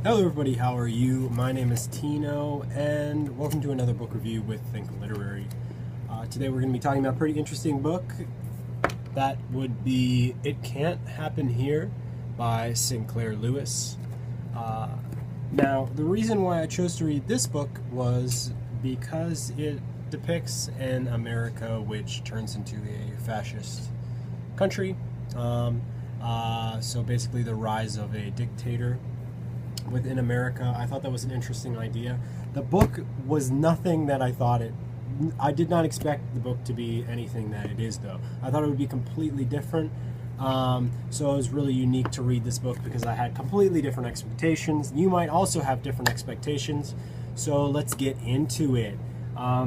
Hello everybody, how are you? My name is Tino, and welcome to another book review with Think Literary. Today we're going to be talking about a pretty interesting book. That would be It Can't Happen Here by Sinclair Lewis. Now, the reason why I chose to read this book was because it depicts an America which turns into a fascist country. So basically the rise of a dictator within America. I thought that was an interesting idea. The book was nothing that I did not expect the book to be anything that it is, though. I thought it would be completely different. So it was really unique to read this book because I had completely different expectations. You might also have different expectations. So let's get into it.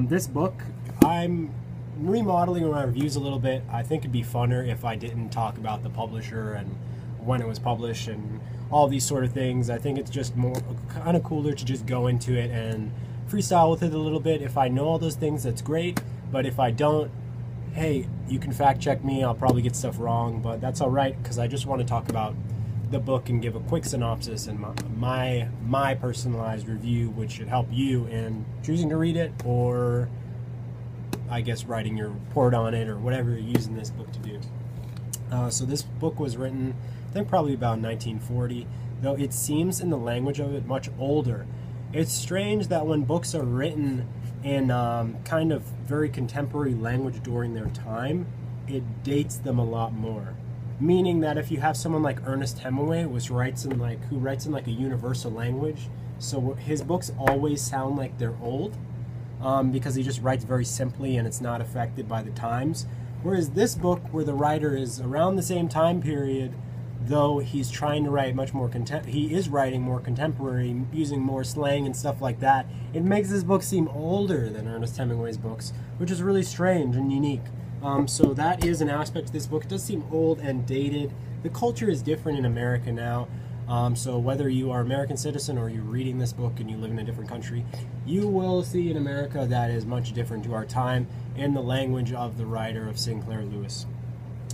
This book, I'm remodeling my reviews a little bit. I think it'd be funner if I didn't talk about the publisher and when it was published and all these sort of things. I think it's just more kind of cooler to just go into it and freestyle with it a little bit. If I know all those things, that's great, but if I don't, hey, you can fact check me. I'll probably get stuff wrong, but that's all right because I just want to talk about the book and give a quick synopsis and my personalized review, which should help you in choosing to read it, or I guess writing your report on it, or whatever you're using this book to do. So this book was written, I think, probably about 1940, though it seems in the language of it much older. It's strange that when books are written in kind of very contemporary language during their time, it dates them a lot more. Meaning that if you have someone like Ernest Hemingway, who writes in like a universal language, so his books always sound like they're old, because he just writes very simply and it's not affected by the times. Whereas this book, where the writer is around the same time period, though he's trying to write much more he is writing more contemporary, using more slang and stuff like that. It makes this book seem older than Ernest Hemingway's books, which is really strange and unique. So that is an aspect of this book. It does seem old and dated. The culture is different in America now. So whether you are an American citizen or you're reading this book and you live in a different country, you will see an America that is much different to our time in the language of the writer of Sinclair Lewis.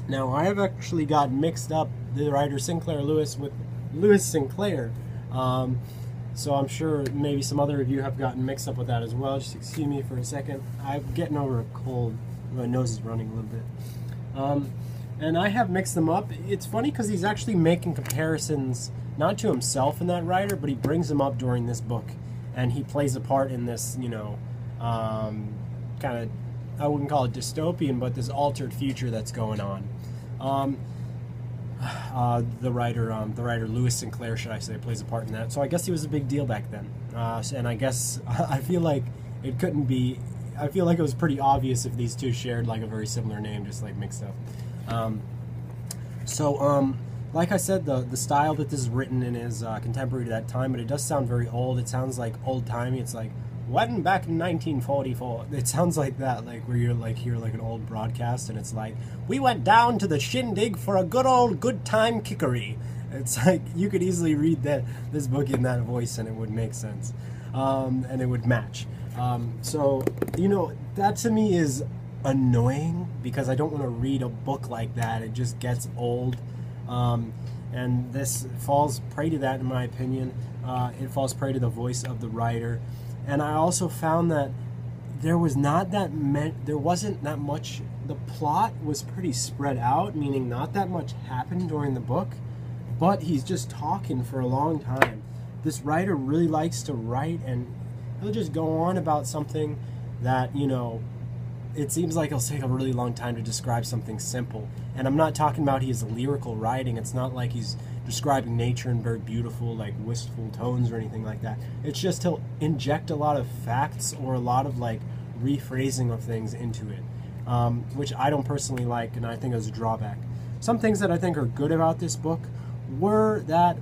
Now, I have actually got mixed up the writer Sinclair Lewis with Lewis Sinclair. So I'm sure maybe some other of you have gotten mixed up with that as well. Just excuse me for a second. I'm getting over a cold. My nose is running a little bit. And I have mixed them up. It's funny because he's actually making comparisons, not to himself in that writer, but he brings them up during this book. And he plays a part in this, kind of, I wouldn't call it dystopian, but this altered future that's going on. The writer Lewis Sinclair, should I say, plays a part in that. So I guess he was a big deal back then. And I guess I feel like it couldn't be. I feel like it was pretty obvious if these two shared like a very similar name, just like mixed up. Like I said, the style that this is written in is contemporary to that time, but it does sound very old. It sounds like old-timey. It's like, when back in 1944. It sounds like that, like where you're like hear like an old broadcast and it's like, we went down to the shindig for a good time kickery. It's like you could easily read this book in that voice and it would make sense, and it would match. So that to me is annoying because I don't want to read a book like that. It just gets old, and this falls prey to that, in my opinion. It falls prey to the voice of the writer. And I also found that there wasn't that much. The plot was pretty spread out, meaning not that much happened during the book, but he's just talking for a long time. This writer really likes to write, and he'll just go on about something that, it seems like it'll take a really long time to describe something simple. And I'm not talking about his lyrical writing. It's not like he's describing nature in very beautiful, like wistful tones or anything like that. It's just he'll inject a lot of facts or a lot of like rephrasing of things into it, which I don't personally like, and I think is a drawback. Some things that I think are good about this book were that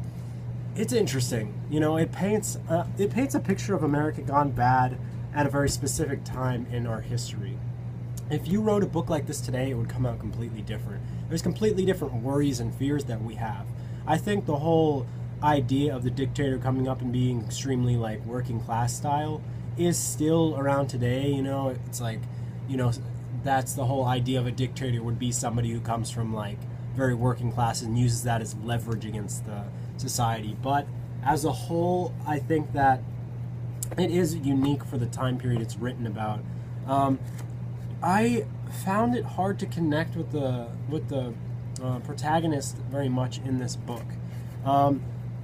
it's interesting. It paints a picture of America gone bad at a very specific time in our history. If you wrote a book like this today, it would come out completely different. There's completely different worries and fears that we have. I think the whole idea of the dictator coming up and being extremely like working class style is still around today. It's like, that's the whole idea of a dictator, would be somebody who comes from like very working class and uses that as leverage against the society. But as a whole, I think that it is unique for the time period it's written about. I found it hard to connect with the protagonist very much in this book.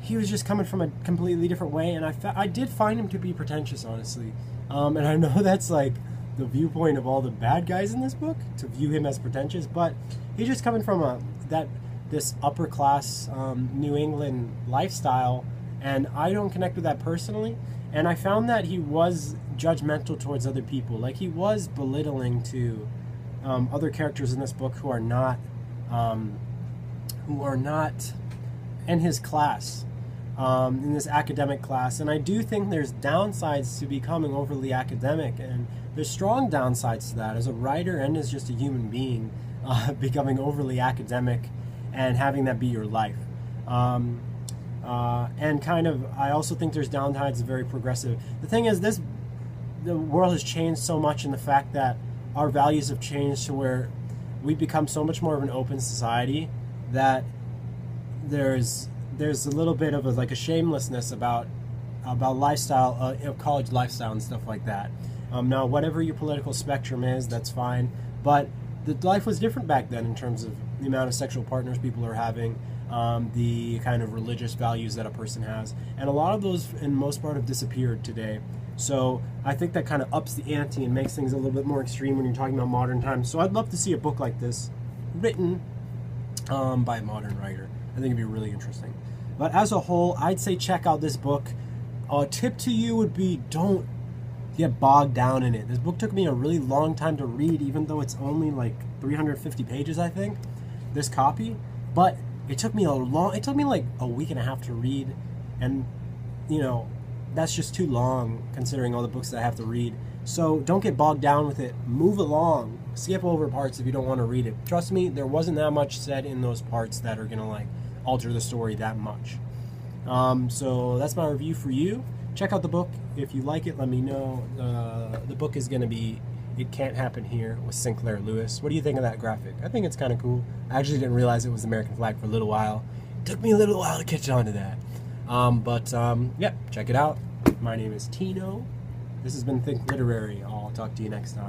He was just coming from a completely different way, and I did find him to be pretentious, honestly. And I know that's like the viewpoint of all the bad guys in this book, to view him as pretentious, but he's just coming from this upper class New England lifestyle, and I don't connect with that personally. And I found that he was judgmental towards other people. Like, he was belittling to other characters in this book who are not in his class, in this academic class. And I do think there's downsides to becoming overly academic, and there's strong downsides to that as a writer and as just a human being, becoming overly academic and having that be your life. And kind of, I also think there's downsides very progressive. The thing is, the world has changed so much in the fact that our values have changed to where we've become so much more of an open society that there's a little bit of a shamelessness about lifestyle, college lifestyle and stuff like that. Now, whatever your political spectrum is, that's fine, but the life was different back then in terms of the amount of sexual partners people are having, the kind of religious values that a person has, and a lot of those, in most part, have disappeared today. So I think that kind of ups the ante and makes things a little bit more extreme when you're talking about modern times. So I'd love to see a book like this written by a modern writer. I think it'd be really interesting. But as a whole, I'd say check out this book. A tip to you would be, don't get bogged down in it. This book took me a really long time to read, even though it's only like 350 pages, I think, this copy. But it took me like a week and a half to read, and that's just too long considering all the books that I have to read. So don't get bogged down with it. Move along. Skip over parts if you don't want to read it. Trust me, there wasn't that much said in those parts that are gonna alter the story that much. So that's my review for you. Check out the book. If you like it, let me know. The book is gonna be It Can't Happen Here with Sinclair Lewis. What do you think of that graphic? I think it's kind of cool. I actually didn't realize it was the American flag for a little while. It took me a little while to catch on to that. Yeah, check it out. My name is Tino. This has been Think Literary. I'll talk to you next time.